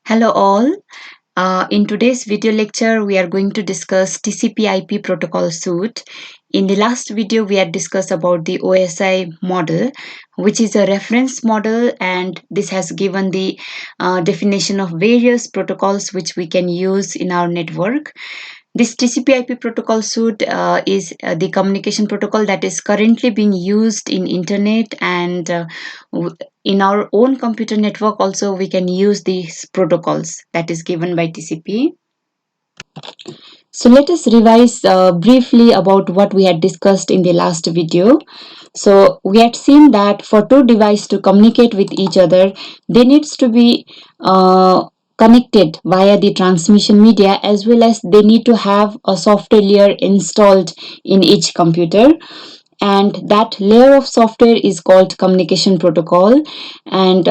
Hello all. In today's video lecture, we are going to discuss TCP/IP protocol suite. In the last video, we had discussed about the OSI model, which is a reference model, and this has given the definition of various protocols which we can use in our network. This TCP/IP protocol suite is the communication protocol that is currently being used in internet and in our own computer network. Also, we can use these protocols that is given by TCP. So let us revise briefly about what we had discussed in the last video. So we had seen that for two devices to communicate with each other, they needs to be connected via the transmission media, as well as they need to have a software layer installed in each computer, and that layer of software is called communication protocol. And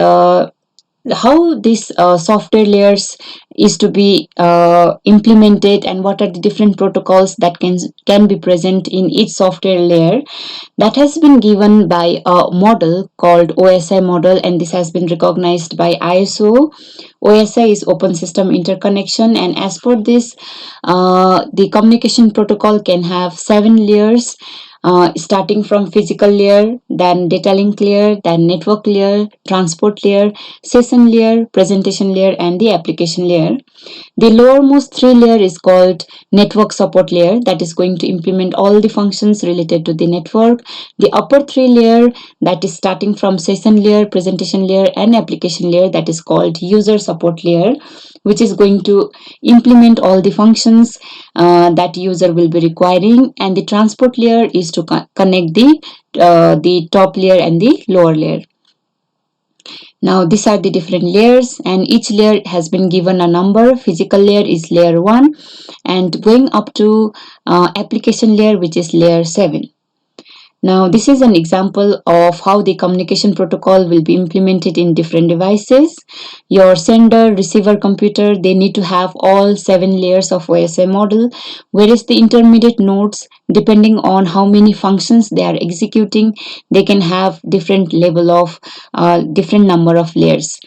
how these software layers is to be implemented, and what are the different protocols that can be present in each software layer, that has been given by a model called OSI model, and this has been recognized by ISO. OSI is open system interconnection, and as for this, the communication protocol can have 7 layers, starting from physical layer, then data link layer, then network layer, transport layer, session layer, presentation layer, and the application layer. The lowermost 3 layer is called network support layer, that is going to implement all the functions related to the network. The upper 3 layer, that is starting from session layer, presentation layer, and application layer, that is called user support layer, which is going to implement all the functions that user will be requiring. And the transport layer is to connect the top layer and the lower layer. Now these are the different layers, and each layer has been given a number. Physical layer is layer 1, and going up to application layer, which is layer 7. Now this is an example of how the communication protocol will be implemented in different devices. Your sender, receiver computer, they need to have all 7 layers of OSI model, whereas the intermediate nodes, depending on how many functions they are executing, they can have different level of different number of layers.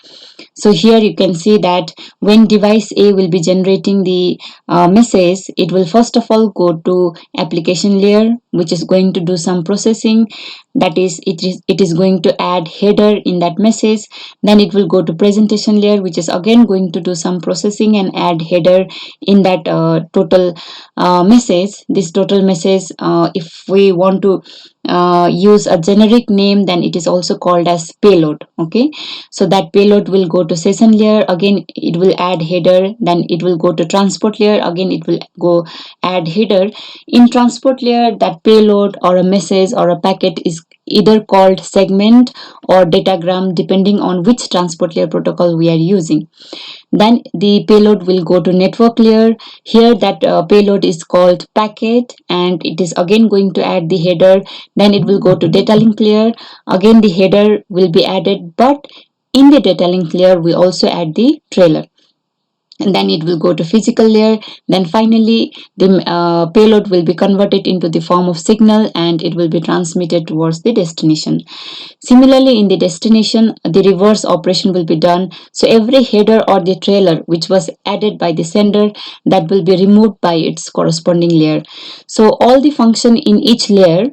So here you can see that when device A will be generating the message, it will first of all go to application layer, which is going to do some processing. That is, it is going to add header in that message. Then it will go to presentation layer, which is again going to do some processing and add header in that total message. This total message, if we want to use a generic name, then it is also called as payload. Okay, so that payload will go to session layer, again it will add header, then it will go to transport layer, again it will go add header. In transport layer, that payload or a message or a packet is either called segment or datagram, depending on which transport layer protocol we are using. Then the payload will go to network layer. Here that payload is called packet, and it is again going to add the header. Then it will go to data link layer. Again the header will be added, but in the data link layer we also add the trailer. And then it will go to physical layer. Then finally the payload will be converted into the form of signal, and it will be transmitted towards the destination. Similarly, in the destination, the reverse operation will be done. So every header or the trailer which was added by the sender, that will be removed by its corresponding layer. So all the function in each layer,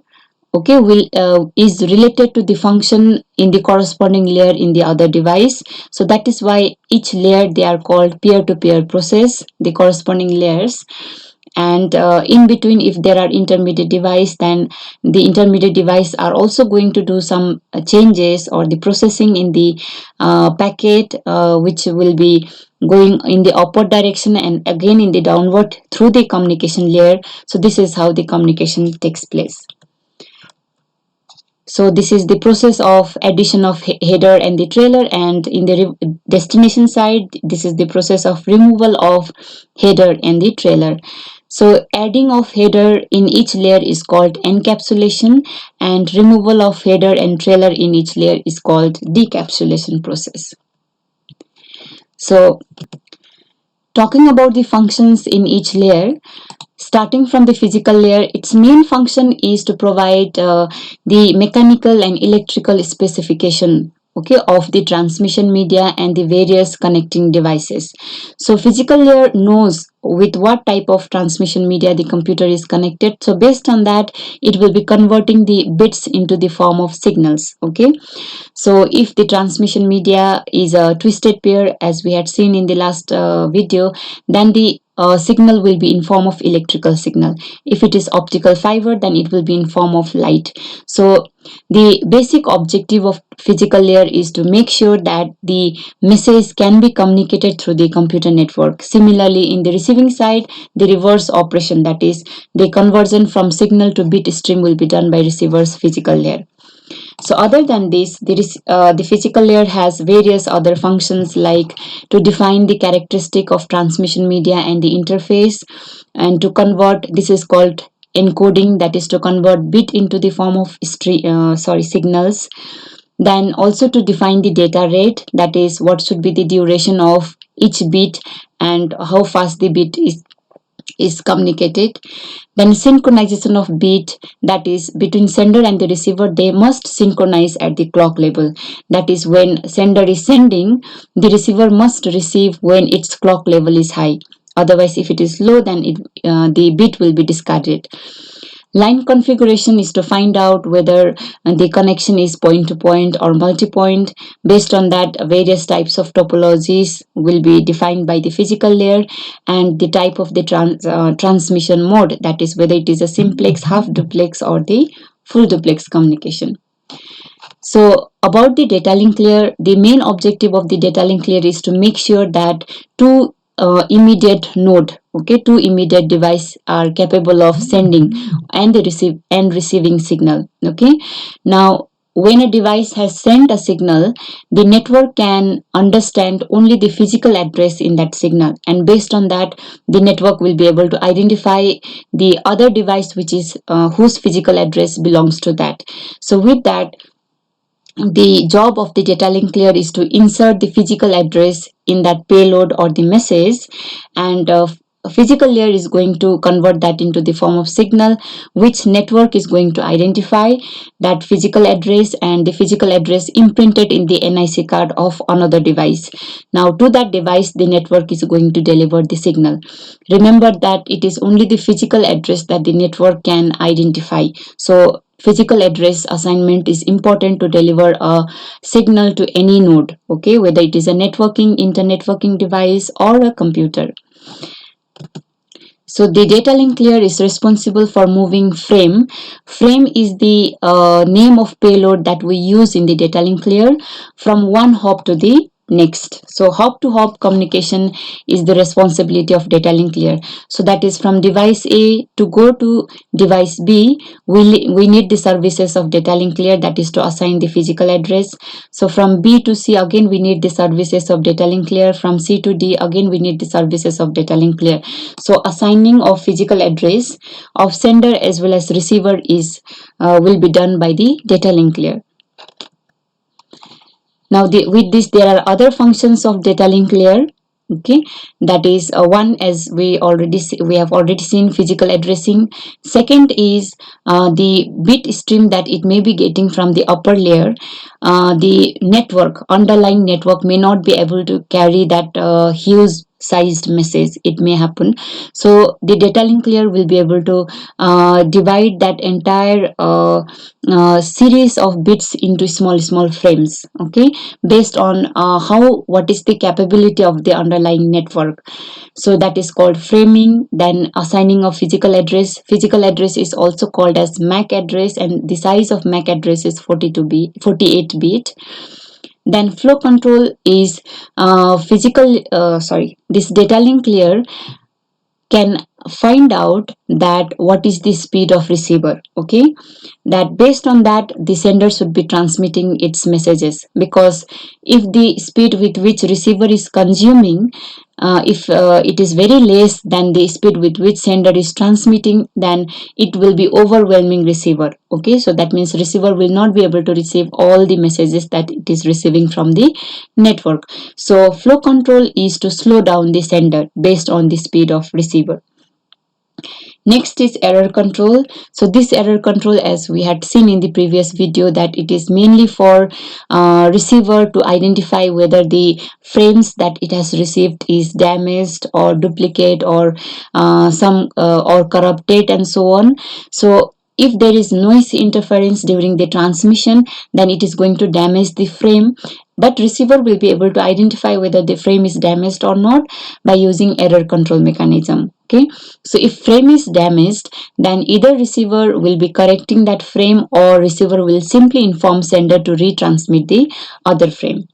okay, will is related to the function in the corresponding layer in the other device. So that is why each layer, they are called peer-to-peer process, the corresponding layers. And in between, if there are intermediate device, then the intermediate device are also going to do some changes or the processing in the packet, which will be going in the upward direction and again in the downward through the communication layer. So this is how the communication takes place. So this is the process of addition of header and the trailer, and in the destination side, this is the process of removal of header and the trailer. So adding of header in each layer is called encapsulation, and removal of header and trailer in each layer is called decapsulation process. So talking about the functions in each layer, starting from the physical layer, its main function is to provide the mechanical and electrical specification okay, of the transmission media and the various connecting devices. So physical layer knows with what type of transmission media the computer is connected. So based on that, it will be converting the bits into the form of signals. Okay, so if the transmission media is a twisted pair, as we had seen in the last video, then the signal will be in form of electrical signal. If it is optical fiber, then it will be in form of light. So the basic objective of physical layer is to make sure that the message can be communicated through the computer network. Similarly, in the receiving side, the reverse operation, that is the conversion from signal to bit stream, will be done by receiver's physical layer. So other than this, the physical layer has various other functions, like to define the characteristic of transmission media and the interface, and to convert, this is called encoding, that is to convert bit into the form of signals. Then also to define the data rate, that is what should be the duration of each bit and how fast the bit is communicated. Then synchronization of bit, that is between sender and the receiver, they must synchronize at the clock level. That is when sender is sending, the receiver must receive when its clock level is high. Otherwise, if it is low, then the bit will be discarded. Line configuration is to find out whether the connection is point to point or multi-point. Based on that, various types of topologies will be defined by the physical layer, and the type of the transmission mode, that is whether it is a simplex, half duplex, or the full duplex communication. So about the data link layer, the main objective of the data link layer is to make sure that two immediate node, okay, two immediate device are capable of sending and receiving signal. Okay, now when a device has sent a signal, the network can understand only the physical address in that signal, and based on that, the network will be able to identify the other device which is whose physical address belongs to that. So with that, the job of the data link layer is to insert the physical address in that payload or the message, and a physical layer is going to convert that into the form of signal, which network is going to identify that physical address and the physical address imprinted in the NIC card of another device. Now to that device, the network is going to deliver the signal. Remember that it is only the physical address that the network can identify. So physical address assignment is important to deliver a signal to any node, okay, whether it is a networking, internetworking device, or a computer. So the data link layer is responsible for moving frame. Frame is the name of payload that we use in the data link layer from one hop to the next. So hop to hop communication is the responsibility of data link layer. So that is from device A to go to device B, we need the services of data link layer, that is to assign the physical address. So from B to C, again we need the services of data link layer. From C to D, again we need the services of data link layer. So assigning of physical address of sender as well as receiver is will be done by the data link layer. Now with this, there are other functions of data link layer. Okay, that is one, as we have already seen, physical addressing. Second is the bit stream that it may be getting from the upper layer. The underlying network may not be able to carry that huge sized message, it may happen. So the data link layer will be able to divide that entire series of bits into small frames, okay, based on what is the capability of the underlying network. So that is called framing. Then assigning of physical address. Physical address is also called as MAC address, and the size of MAC address is 48 bit. Then flow control is this data link layer can find out that what is the speed of receiver, okay, that based on that the sender should be transmitting its messages, because if the speed with which receiver is consuming, if it is very less than the speed with which sender is transmitting, then it will be overwhelming receiver. Okay, so that means receiver will not be able to receive all the messages that it is receiving from the network. So flow control is to slow down the sender based on the speed of receiver. Next is error control. So this error control, as we had seen in the previous video, that it is mainly for receiver to identify whether the frames that it has received is damaged or duplicate or some or corrupted and so on. So if there is noise interference during the transmission, then it is going to damage the frame, but receiver will be able to identify whether the frame is damaged or not by using error control mechanism. Okay, so if frame is damaged, then either receiver will be correcting that frame or receiver will simply inform sender to retransmit the other frame.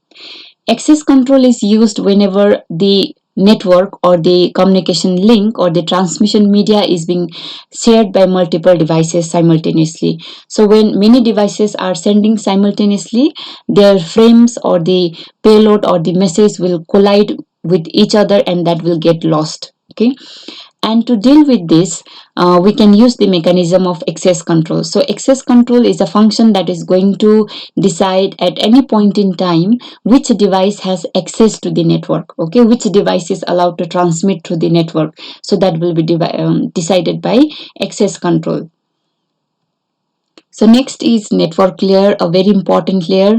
Access control is used whenever the network or the communication link or the transmission media is being shared by multiple devices simultaneously. So when many devices are sending simultaneously, their frames or the payload or the message will collide with each other and that will get lost. Okay, and to deal with this, we can use the mechanism of access control. So access control is a function that is going to decide at any point in time which device has access to the network. Okay, which device is allowed to transmit through the network. So that will be decided by access control. So next is network layer, a very important layer.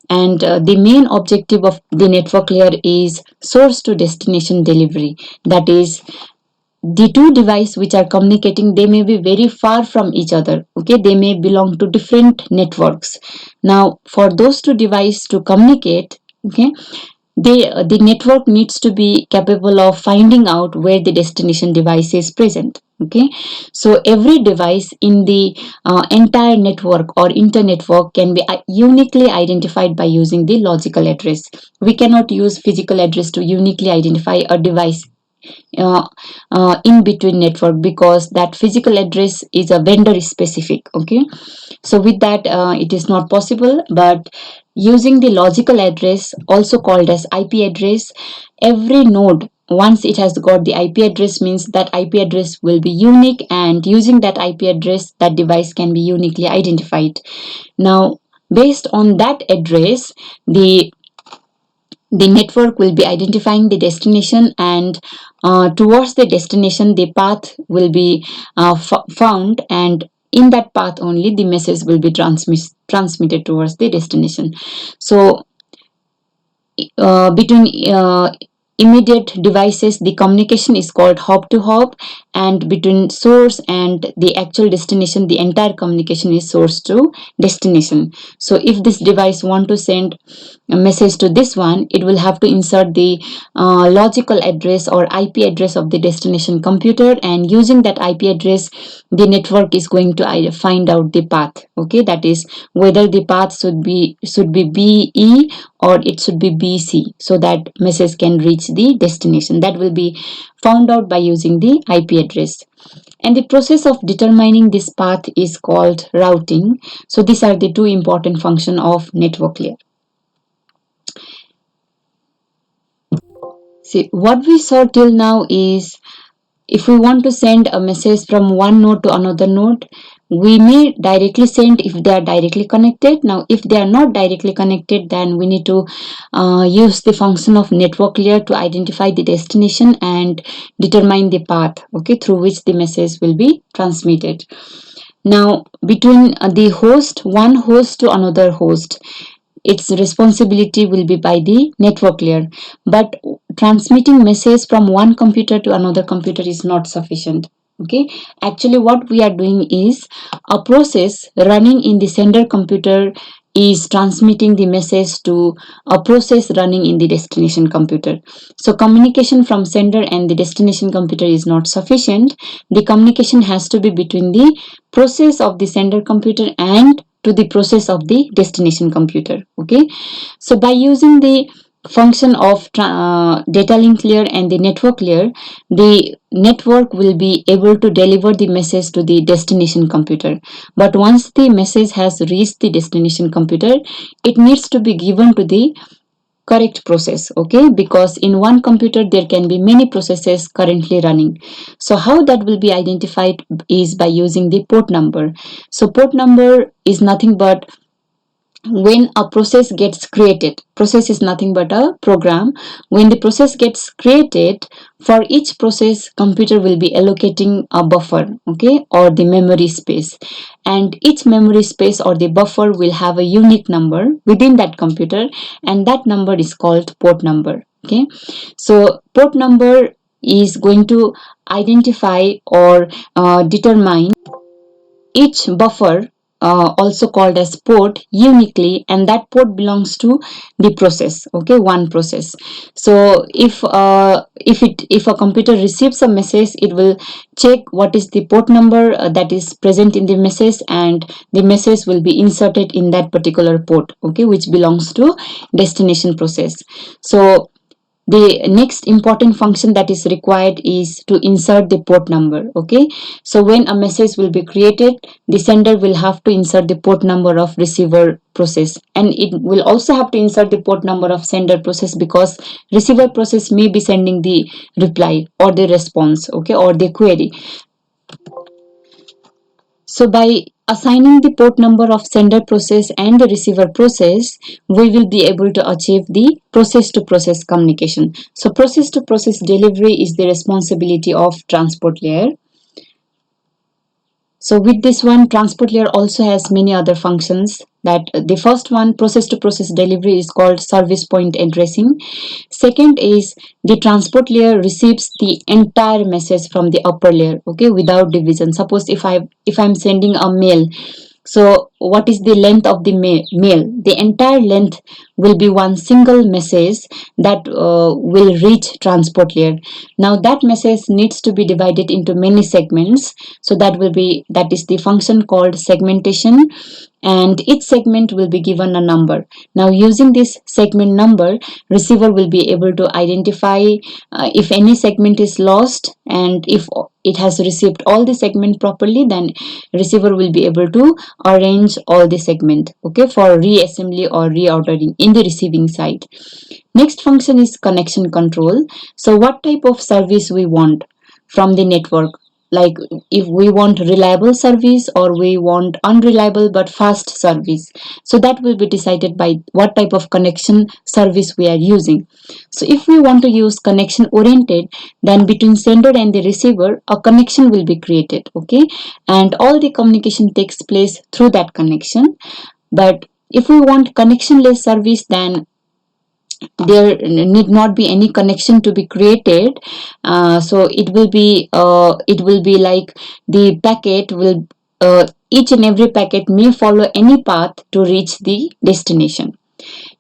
And the main objective of the network layer is source to destination delivery. That is, the two devices which are communicating, they may be very far from each other. Okay, they may belong to different networks. Now for those two devices to communicate, okay, the network needs to be capable of finding out where the destination device is present. Okay, so every device in the entire network or internetwork can be uniquely identified by using the logical address. We cannot use physical address to uniquely identify a device uh, in between network, because that physical address is a vendor specific. Okay, so with that it is not possible, but using the logical address, also called as IP address, every node, once it has got the IP address, means that IP address will be unique, and using that IP address, that device can be uniquely identified. Now based on that address, the network will be identifying the destination, and towards the destination the path will be found, and in that path only the message will be transmitted towards the destination. So between immediate devices, the communication is called hop to hop, and between source and the actual destination, the entire communication is source to destination. So if this device want to send a message to this one, it will have to insert the logical address or IP address of the destination computer, and using that IP address, the network is going to find out the path. Okay, that is, whether the path should be BE or it should be BC, so that message can reach the destination. That will be found out by using the IP address. And the process of determining this path is called routing. So these are the two important functions of network layer. See, what we saw till now is, if we want to send a message from one node to another node, we may directly send if they are directly connected. Now if they are not directly connected, then we need to use the function of network layer to identify the destination and determine the path, okay, through which the message will be transmitted. Now between the host, one host to another host, its responsibility will be by the network layer, but transmitting message from one computer to another computer is not sufficient. Okay, actually what we are doing is, a process running in the sender computer is transmitting the message to a process running in the destination computer. So communication from sender and the destination computer is not sufficient. The communication has to be between the process of the sender computer and to the process of the destination computer. Okay, so by using the function of data link layer and the network layer, the network will be able to deliver the message to the destination computer. But once the message has reached the destination computer, it needs to be given to the correct process. Okay, because in one computer there can be many processes currently running. So how that will be identified is by using the port number. So port number is nothing but when a process gets created, process is nothing but a program. When the process gets created, for each process computer will be allocating a buffer, okay, or the memory space, and each memory space or the buffer will have a unique number within that computer, and that number is called port number. Okay, so port number is going to identify or determine each buffer, also called as port, uniquely, and that port belongs to the process, okay, one process. So if a computer receives a message, it will check what is the port number that is present in the message, and the message will be inserted in that particular port, okay, which belongs to destination process. So the next important function that is required is to insert the port number. Okay, so when a message will be created, the sender will have to insert the port number of receiver process, and it will also have to insert the port number of sender process, because receiver process may be sending the reply or the response, okay, or the query. So by assigning the port number of sender process and the receiver process, we will be able to achieve the process to process communication. So process to process delivery is the responsibility of transport layer. So with this one, transport layer also has many other functions. That the first one, process to process delivery, is called service point addressing. Second is the transport layer receives the entire message from the upper layer, okay, without division. Suppose if I'm sending a mail, so what is the length of the mail? The entire length will be one single message that will reach transport layer. Now that message needs to be divided into many segments. So that is the function called segmentation, and each segment will be given a number. Now using this segment number, receiver will be able to identify if any segment is lost, and if it has received all the segment properly, then receiver will be able to arrange all the segment, okay, for reassembly or reordering in the receiving side. Next function is connection control. So what type of service we want from the network, like if we want reliable service or we want unreliable but fast service, so that will be decided by what type of connection service we are using. So if we want to use connection oriented, then between sender and the receiver a connection will be created, okay, and all the communication takes place through that connection. But if we want connectionless service, then there need not be any connection to be created. So it will be like the packet will each and every packet may follow any path to reach the destination.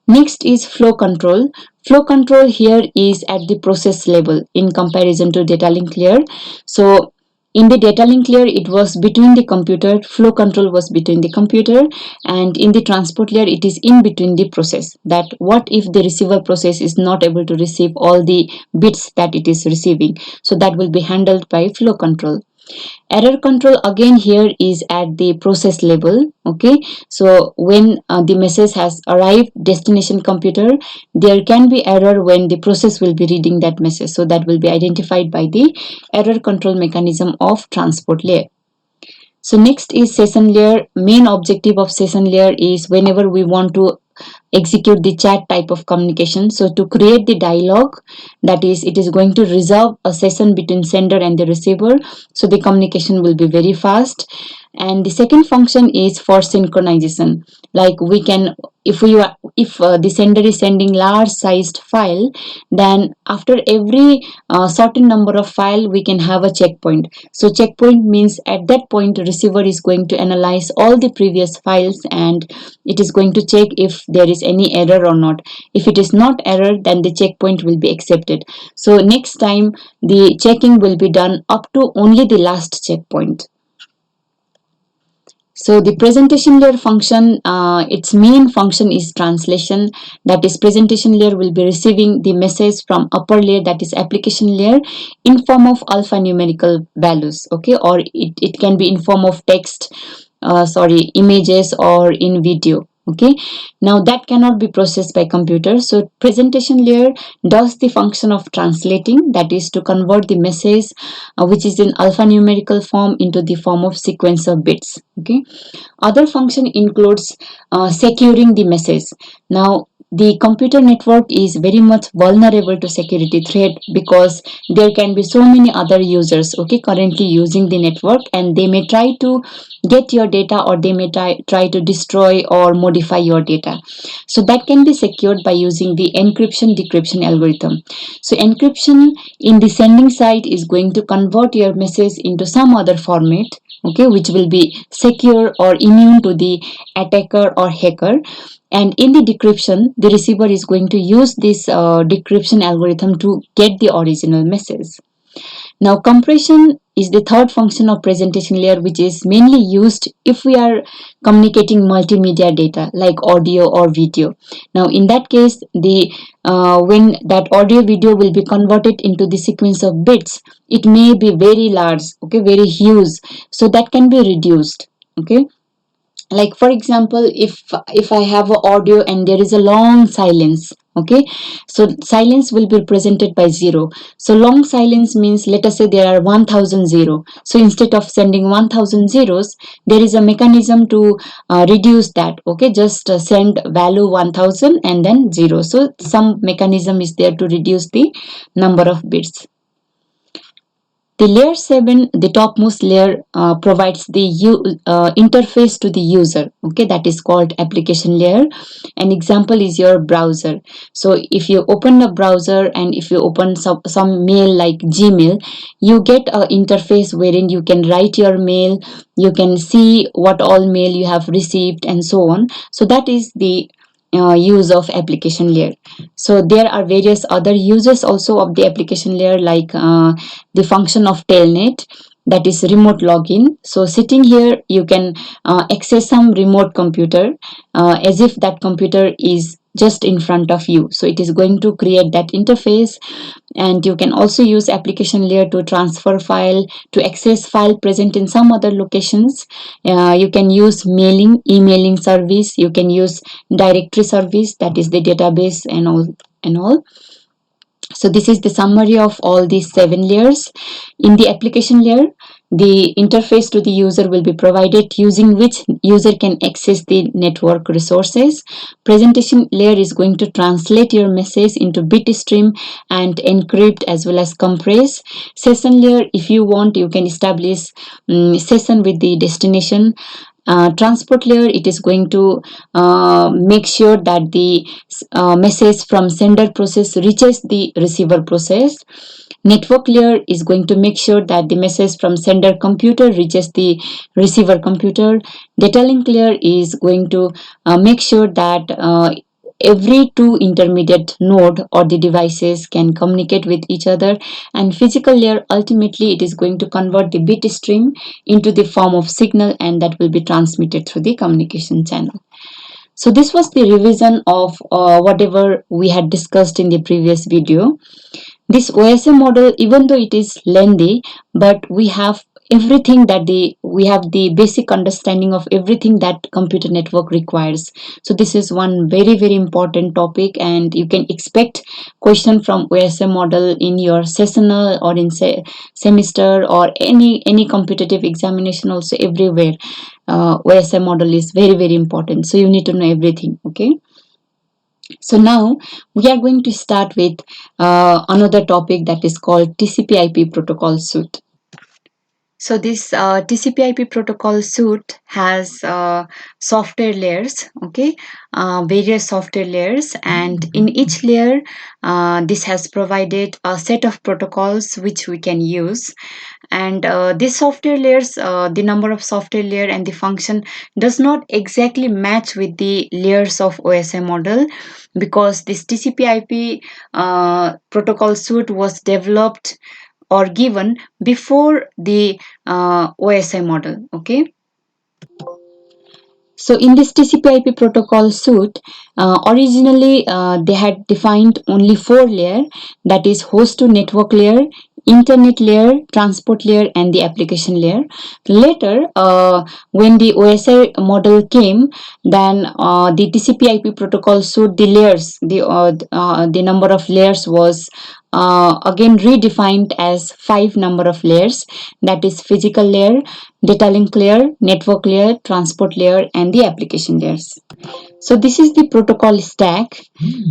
Next is flow control. Flow control here is at the process level in comparison to data link layer. So in the data link layer, it was between the computer, flow control was between the computer, and in the transport layer, it is in between the process. That what if the receiver process is not able to receive all the bits that it is receiving? So that will be handled by flow control. Error control again here is at the process level, okay. So when the message has arrived destination computer, there can be error when the process will be reading that message, so that will be identified by the error control mechanism of transport layer. So next is session layer. Main objective of session layer is whenever we want to execute the chat type of communication. So to create the dialogue, that is, it is going to reserve a session between sender and the receiver. So the communication will be very fast. And the second function is for synchronization. Like we can, if the sender is sending large sized file, then after every certain number of file, we can have a checkpoint. So checkpoint means at that point, receiver is going to analyze all the previous files, and it is going to check if there is any error or not. If it is not error, then the checkpoint will be accepted. So next time the checking will be done up to only the last checkpoint. So the presentation layer function, its main function is translation. That is, presentation layer will be receiving the message from upper layer, that is application layer, in form of alphanumerical values, okay, or it can be in form of text, images, or in video. Okay, now that cannot be processed by computer. So presentation layer does the function of translating, that is to convert the message which is in alphanumerical form into the form of sequence of bits. Okay, other function includes securing the message. Now the computer network is very much vulnerable to security threat because there can be so many other users, okay, currently using the network, and they may try to get your data, or they may try to destroy or modify your data. So that can be secured by using the encryption decryption algorithm. So encryption in the sending side is going to convert your message into some other format, okay, which will be secure or immune to the attacker or hacker. And in the decryption, the receiver is going to use this decryption algorithm to get the original message. Now compression is the third function of presentation layer, which is mainly used if we are communicating multimedia data like audio or video. Now in that case, the when that audio video will be converted into the sequence of bits, it may be very large, okay, very huge, so that can be reduced. Okay, like for example, if I have an audio and there is a long silence, okay, so silence will be represented by 0. So long silence means, let us say there are 1000 zero, so instead of sending 1000 zeros, there is a mechanism to reduce that. Okay, just send value 1000 and then 0. So some mechanism is there to reduce the number of bits. The layer 7, the topmost layer, provides the interface to the user. Okay, that is called application layer. An example is your browser. So if you open a browser and if you open some mail like Gmail, you get an interface wherein you can write your mail, you can see what all mail you have received and so on. So that is the use of application layer. So there are various other uses also of the application layer, like the function of telnet, that is remote login. So sitting here, you can access some remote computer as if that computer is just in front of you. So it is going to create that interface. And you can also use application layer to transfer file, to access file present in some other locations. You can use emailing service, you can use directory service, that is the database and all. So this is the summary of all these 7 layers. In the application layer, the interface to the user will be provided, using which user can access the network resources. Presentation layer is going to translate your message into bit stream and encrypt as well as compress. Session layer, if you want, you can establish session with the destination. Transport layer, it is going to make sure that the message from sender process reaches the receiver process. Network layer is going to make sure that the message from sender computer reaches the receiver computer. Data link layer is going to make sure that every two intermediate node or the devices can communicate with each other. And physical layer, ultimately it is going to convert the bit stream into the form of signal, and that will be transmitted through the communication channel. So this was the revision of whatever we had discussed in the previous video. This OSM model, even though it is lengthy, but we have everything that we have the basic understanding of everything that computer network requires. So this is one very, very important topic, and you can expect question from OSM model in your sessional or in semester or any competitive examination also. Everywhere OSM model is very, very important, so you need to know everything. Okay, so now we are going to start with another topic, that is called TCP/IP protocol suite. So this TCP/IP protocol suite has software layers, okay, various software layers, and in each layer, this has provided a set of protocols which we can use. And these software layers, the number of software layer and the function does not exactly match with the layers of OSM model, because this TCP/IP protocol suite was developed or given before the OSI model. Okay. So in this TCP/IP protocol suite, originally they had defined only 4 layers, that is host to network layer, internet layer, transport layer, and the application layer. Later, when the OSI model came, then the TCP/IP protocol showed the layers. The number of layers was again redefined as 5 number of layers, that is physical layer, data link layer, network layer, transport layer, and the application layers. So this is the protocol stack.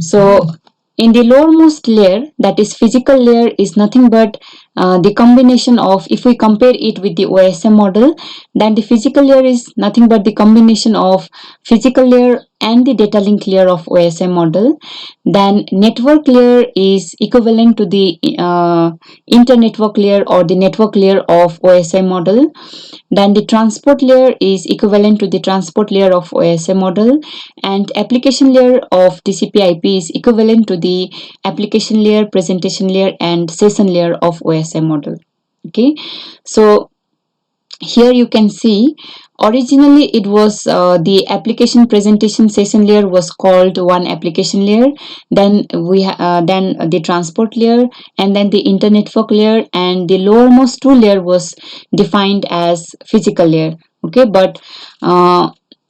So in the lowermost layer, that is physical layer, is nothing but the combination of, if we compare it with the OSM model, then the physical layer is nothing but the combination of physical layer and the data link layer of OSM model. Then network layer is equivalent to the internetwork layer or the network layer of OSM model. Then the transport layer is equivalent to the transport layer of OSM model, and application layer of TCP/IP is equivalent to the application layer, presentation layer, and session layer of OSM model. Okay, so here you can see originally it was the application presentation session layer was called one application layer, then then the transport layer, and then the internetwork layer, and the lowermost two layer was defined as physical layer. Okay, but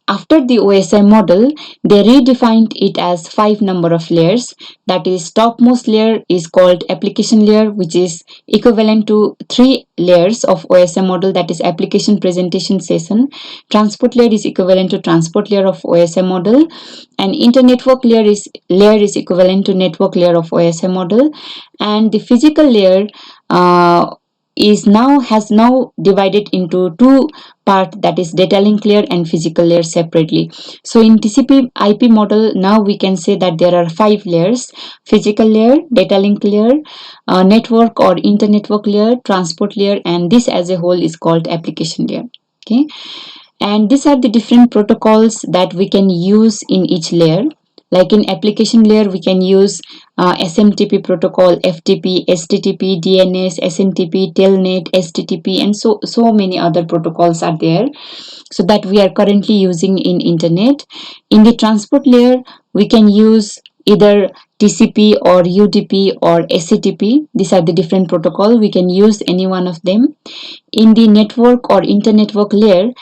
after the OSI model, they redefined it as 5 number of layers. That is, topmost layer is called application layer, which is equivalent to 3 layers of OSI model, that is application, presentation, session. Transport layer is equivalent to transport layer of OSI model, and internetwork layer is equivalent to network layer of OSI model, and the physical layer has now divided into two part, that is data link layer and physical layer separately. So in TCP IP model, now we can say that there are 5 layers: physical layer, data link layer, network or internetwork layer, transport layer, and this as a whole is called application layer. Okay, and these are the different protocols that we can use in each layer. Like in application layer, we can use SMTP protocol, FTP, STTP, DNS, SMTP, Telnet, STTP, and so many other protocols are there, so that we are currently using in internet. In the transport layer, we can use either TCP or UDP or SCTP. These are the different protocol. We can use any one of them. In the network or internetwork layer,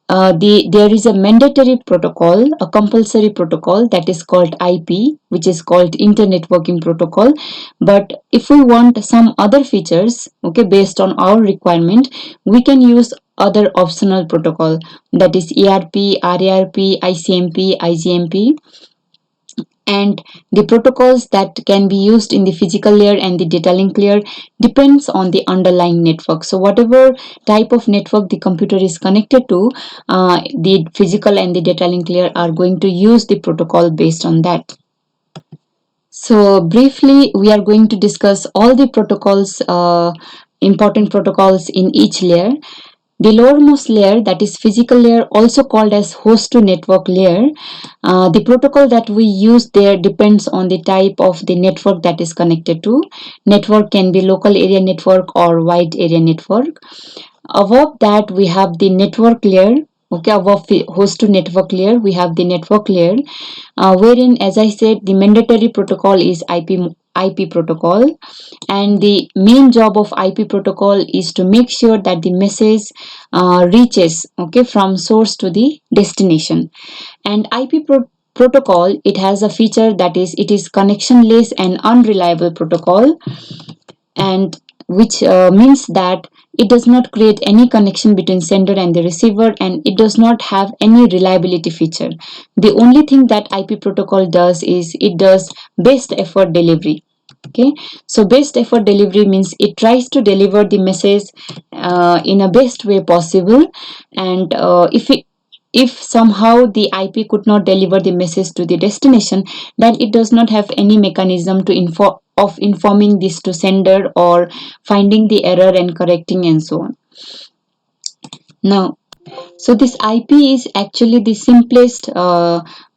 there is a mandatory protocol, a compulsory protocol, that is called IP, which is called Internet Working Protocol. But if we want some other features, okay, based on our requirement, we can use other optional protocol, that is ERP, RARP, ICMP, IGMP. And the protocols that can be used in the physical layer and the data link layer depends on the underlying network. So whatever type of network the computer is connected to, the physical and the data link layer are going to use the protocol based on that. So briefly, we are going to discuss all the protocols, important protocols in each layer. The lowermost layer, that is physical layer, also called as host to network layer, the protocol that we use there depends on the type of the network that is connected to. Network can be local area network or wide area network. Above that, we have the network layer. Okay, above host to network layer, we have the network layer, wherein, as I said, the mandatory protocol is IP protocol, and the main job of IP protocol is to make sure that the message reaches, okay, from source to the destination. And protocol, it has a feature, that is, it is connectionless and unreliable protocol, and which means that it does not create any connection between sender and the receiver, and it does not have any reliability feature. The only thing that IP protocol does is it does best effort delivery. Okay, so best effort delivery means it tries to deliver the message in a best way possible, and if somehow the IP could not deliver the message to the destination, then it does not have any mechanism to informing this to sender or finding the error and correcting and so on. Now, so this IP is actually the simplest,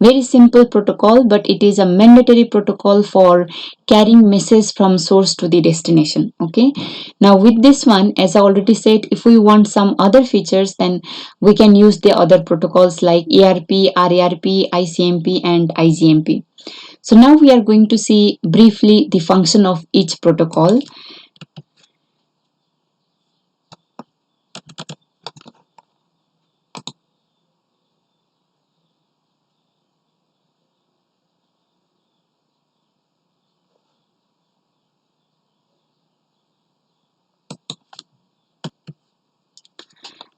very simple protocol, but it is a mandatory protocol for carrying message from source to the destination. Okay. Now with this one, as I already said, if we want some other features, then we can use the other protocols like ERP, RARP, ICMP, and IGMP. So now we are going to see briefly the function of each protocol.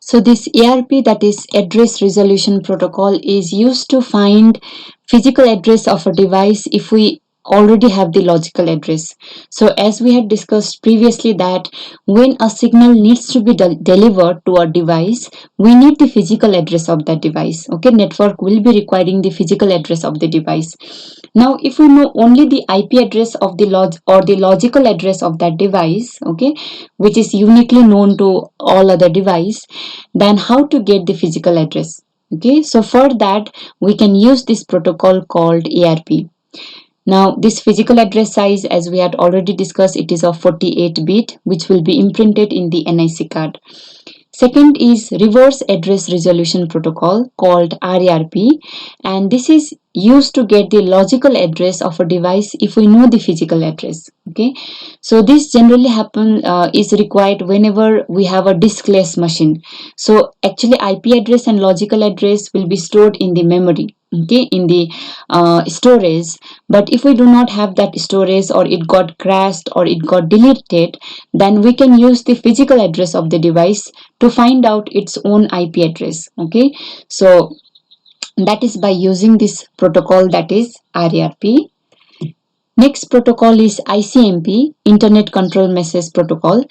So this ARP, that is Address Resolution Protocol, is used to find physical address of a device if we already have the logical address. So as we had discussed previously that when a signal needs to be delivered to a device, we need the physical address of that device. Okay, network will be requiring the physical address of the device. Now if we know only the IP address of the the logical address of that device, okay, which is uniquely known to all other device, then how to get the physical address? Okay, so for that we can use this protocol called ARP. Now this physical address size, as we had already discussed, it is of 48 bit, which will be imprinted in the NIC card. Second is Reverse Address Resolution Protocol called RARP, and this is used to get the logical address of a device if we know the physical address. Okay, so this generally is required whenever we have a diskless machine. So actually IP address and logical address will be stored in the memory, okay, in the storage. But if we do not have that storage, or it got crashed, or it got deleted, then we can use the physical address of the device to find out its own IP address. Okay, so that is by using this protocol, that is RARP. Next protocol is ICMP, Internet Control Message Protocol.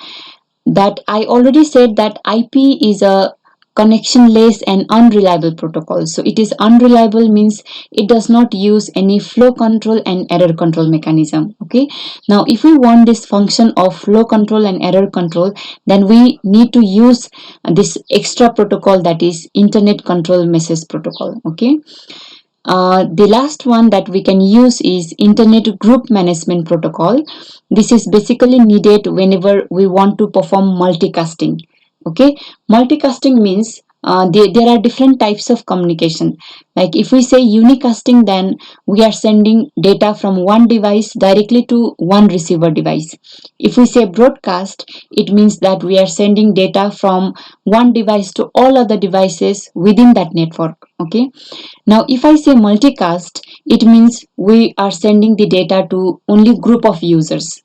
That I already said that IP is a connectionless and unreliable protocol. So it is unreliable means it does not use any flow control and error control mechanism. Okay, now if we want this function of flow control and error control, then we need to use this extra protocol, that is Internet Control Message Protocol. Okay, the last one that we can use is Internet Group Management Protocol. This is basically needed whenever we want to perform multicasting. Okay, multicasting means there are different types of communication. Like if we say unicasting, then we are sending data from one device directly to one receiver device. If we say broadcast, it means that we are sending data from one device to all other devices within that network. Okay, now if I say multicast, it means we are sending the data to only group of users.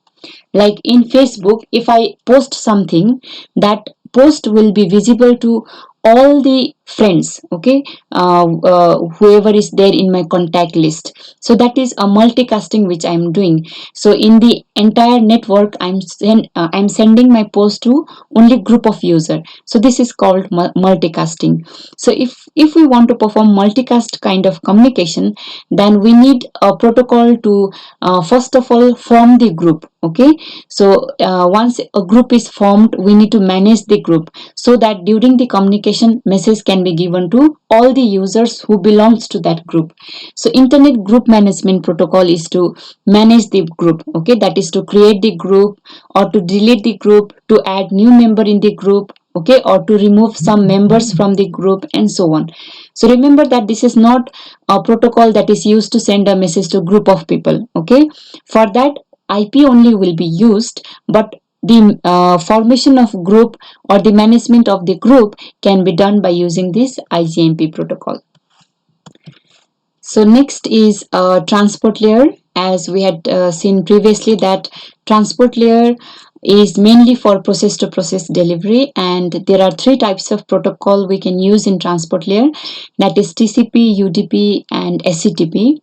Like in Facebook, if I post something, that post will be visible to all the friends, okay, whoever is there in my contact list. So that is a multicasting which I am doing. So in the entire network, I'm sending my post to only group of user. So this is called multicasting. So if we want to perform multicast kind of communication, then we need a protocol to first of all form the group. Okay, so once a group is formed, we need to manage the group so that during the communication, message can be given to all the users who belongs to that group. So Internet Group Management Protocol is to manage the group. Okay, that is to create the group, or to delete the group, to add new member in the group, okay, or to remove some members from the group, and so on. So remember that this is not a protocol that is used to send a message to a group of people. Okay, for that IP only will be used, but the formation of group or the management of the group can be done by using this ICMP protocol. So next is transport layer. As we had seen previously, that transport layer is mainly for process to process delivery, and there are three types of protocol we can use in transport layer, that is TCP, UDP, and SCTP.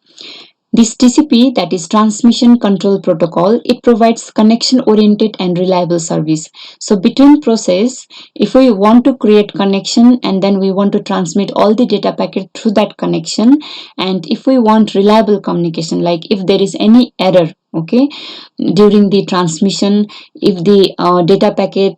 This TCP, that is Transmission Control Protocol, it provides connection-oriented and reliable service. So between process, if we want to create connection and then we want to transmit all the data packet through that connection, and if we want reliable communication, like if there is any error, okay, during the transmission, if the data packet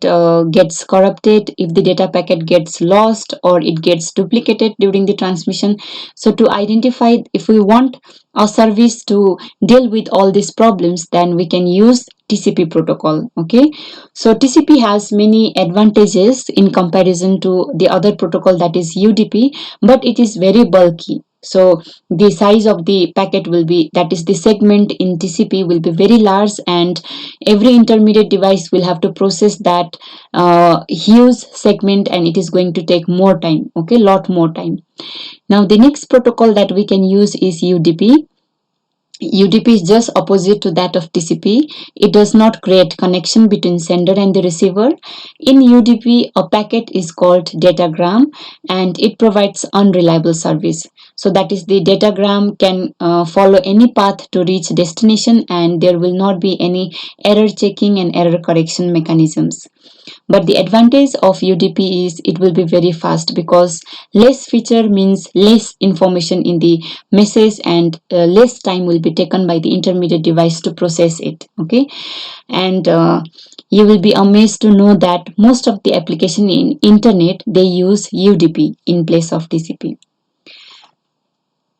gets corrupted, if the data packet gets lost, or it gets duplicated during the transmission. So to identify, if we want our service to deal with all these problems, then we can use TCP protocol. Okay, so TCP has many advantages in comparison to the other protocol, that is UDP, but it is very bulky. So the size of the packet will be, that is the segment in TCP will be very large, and every intermediate device will have to process that huge segment, and it is going to take more time. Okay, lot more time. Now the next protocol that we can use is UDP. UDP is just opposite to that of TCP. It does not create connection between sender and the receiver. In UDP, a packet is called datagram and it provides unreliable service. So that is, the datagram can follow any path to reach destination and there will not be any error checking and error correction mechanisms. But the advantage of UDP is it will be very fast, because less feature means less information in the message and less time will be taken by the intermediate device to process it. Okay, and you will be amazed to know that most of the application in internet they use UDP in place of TCP.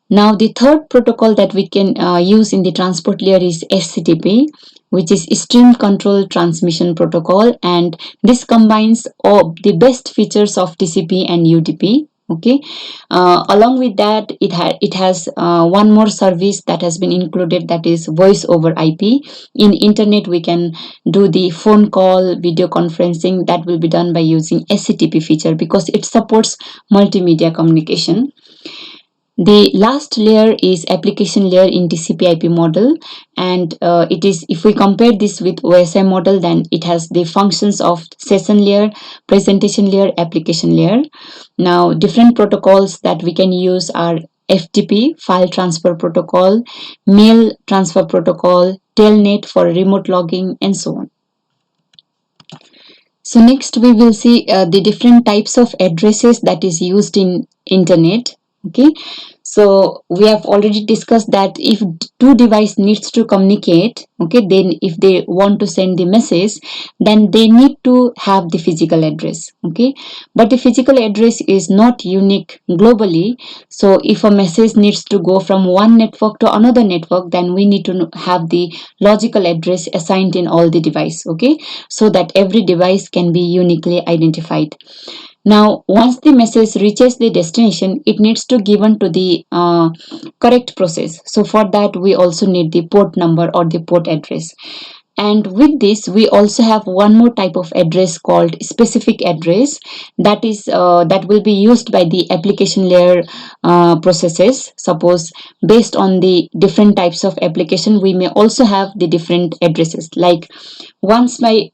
Now, the third protocol that we can use in the transport layer is SCTP, which is Stream Control Transmission Protocol, and this combines all the best features of TCP and UDP. Okay, along with that, it has one more service that has been included, that is voice over IP. In internet, we can do the phone call, video conferencing, that will be done by using SCTP feature because it supports multimedia communication. The last layer is application layer in TCP/IP model, and it is, if we compare this with OSI model, then it has the functions of session layer, presentation layer, application layer. Now, different protocols that we can use are FTP, file transfer protocol, mail transfer protocol, telnet for remote logging, and so on. So next we will see the different types of addresses that is used in internet. Okay, so we have already discussed that if two device needs to communicate, okay, then if they want to send the message, then they need to have the physical address. Okay, but the physical address is not unique globally. So if a message needs to go from one network to another network, then we need to have the logical address assigned in all the device. Okay, so that every device can be uniquely identified. Now, once the message reaches the destination, it needs to given to the correct process. So for that, we also need the port number or the port address. And with this, we also have one more type of address called specific address, that is that will be used by the application layer processes. Suppose based on the different types of application, we may also have the different addresses. Like once my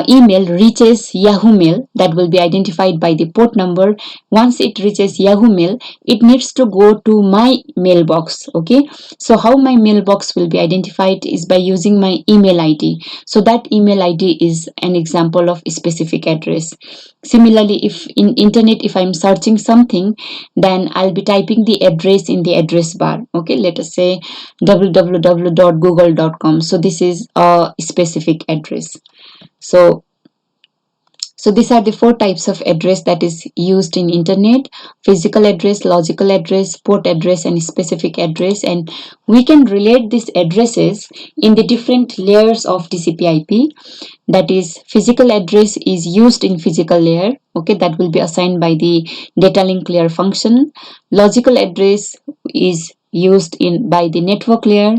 email reaches Yahoo Mail, that will be identified by the port number. Once it reaches Yahoo Mail, it needs to go to my mailbox. Okay, so how my mailbox will be identified is by using my email ID. So that email ID is an example of specific address. Similarly, if in internet, if I'm searching something, then I'll be typing the address in the address bar. Okay, let us say www.google.com. So this is a specific address. So these are the four types of address that is used in internet: physical address, logical address, port address, and specific address. And we can relate these addresses in the different layers of TCP/IP. That is, physical address is used in physical layer. Okay, that will be assigned by the data link layer function. Logical address is used in by the network layer.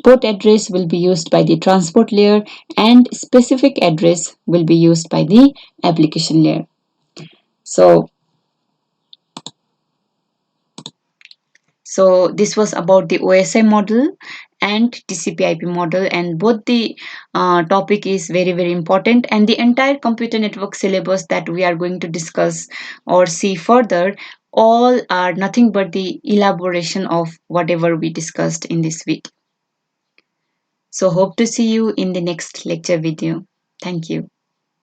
Port address will be used by the transport layer, and specific address will be used by the application layer. So this was about the OSI model and TCP/IP model, and both the topic is very very important, and the entire computer network syllabus that we are going to discuss or see further, all are nothing but the elaboration of whatever we discussed in this video. So hope to see you in the next lecture video. Thank you.